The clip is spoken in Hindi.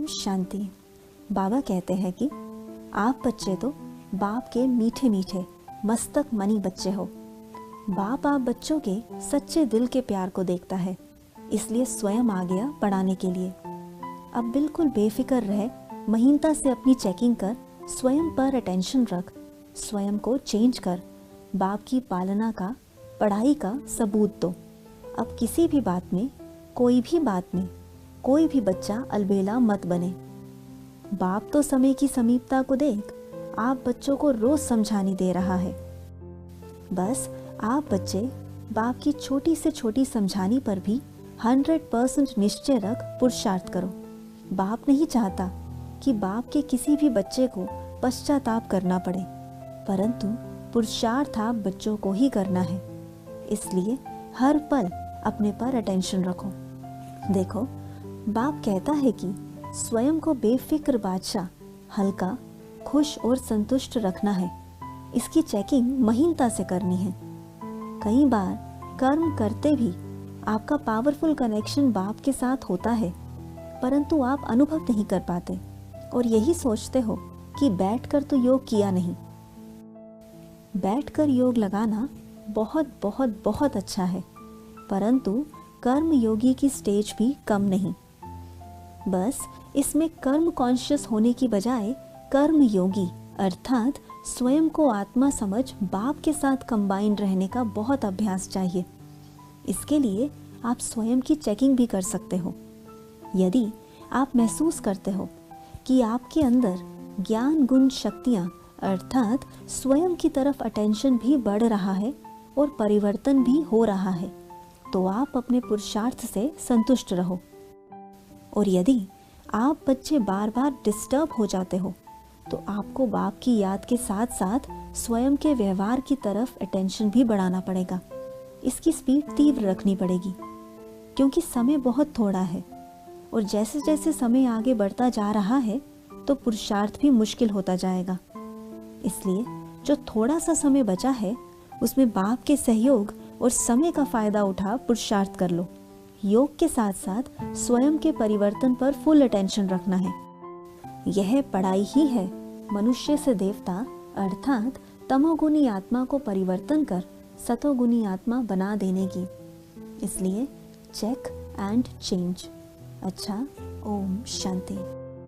ओम शांति। बाबा कहते हैं कि आप बच्चे तो बाप के मीठे मीठे मस्तक मनी बच्चे हो। बाप आप बच्चों के सच्चे दिल के प्यार को देखता है, इसलिए स्वयं आ गया पढ़ाने के लिए। अब बिल्कुल बेफिक्र रहे, महीनता से अपनी चेकिंग कर, स्वयं पर अटेंशन रख, स्वयं को चेंज कर, बाप की पालना का, पढ़ाई का सबूत दो। अब किसी भी बात में, कोई भी बात में कोई भी बच्चा अलबेला मत बने। बाप तो समय की समीपता को देख आप बच्चों को रोज समझाने दे रहा है। बस आप बच्चे बाप की छोटी से छोटी समझानी पर भी 100% निश्चय रख पुरुषार्थ करो। बाप नहीं चाहता कि बाप के किसी भी बच्चे को पश्चाताप करना पड़े, परंतु पुरुषार्थ आप बच्चों को ही करना है। इसलिए हर पल अपने पर अटेंशन रखो। देखो, बाप कहता है कि स्वयं को बेफिक्र बादशाह, हल्का, खुश और संतुष्ट रखना है। इसकी चेकिंग महीनता से करनी है। कई बार कर्म करते भी आपका पावरफुल कनेक्शन बाप के साथ होता है, परंतु आप अनुभव नहीं कर पाते और यही सोचते हो कि बैठकर तो योग किया नहीं। बैठकर योग लगाना बहुत बहुत बहुत अच्छा है, परंतु कर्म योगी की स्टेज भी कम नहीं। बस इसमें कर्म कॉन्शियस होने की बजाय कर्म योगी अर्थात स्वयं को आत्मा समझ बाप के साथ कंबाइंड रहने का बहुत अभ्यास चाहिए। इसके लिए आप स्वयं की चेकिंग भी कर सकते हो। यदि आप महसूस करते हो कि आपके अंदर ज्ञान गुण शक्तियाँ अर्थात स्वयं की तरफ अटेंशन भी बढ़ रहा है और परिवर्तन भी हो रहा है, तो आप अपने पुरुषार्थ से संतुष्ट रहो। और यदि आप बच्चे बार बार डिस्टर्ब हो जाते हो, तो आपको बाप की याद के साथ साथ स्वयं के व्यवहार की तरफ अटेंशन भी बढ़ाना पड़ेगा। इसकी स्पीड तीव्र रखनी पड़ेगी, क्योंकि समय बहुत थोड़ा है और जैसे जैसे समय आगे बढ़ता जा रहा है तो पुरुषार्थ भी मुश्किल होता जाएगा। इसलिए जो थोड़ा सा समय बचा है उसमें बाप के सहयोग और समय का फायदा उठा पुरुषार्थ कर लो। योग के साथ साथ स्वयं के परिवर्तन पर फुल अटेंशन रखना है। यह पढ़ाई ही है मनुष्य से देवता अर्थात तमोगुनी आत्मा को परिवर्तन कर सतोगुनी आत्मा बना देने की। इसलिए चेक एंड चेंज। अच्छा, ओम शांति।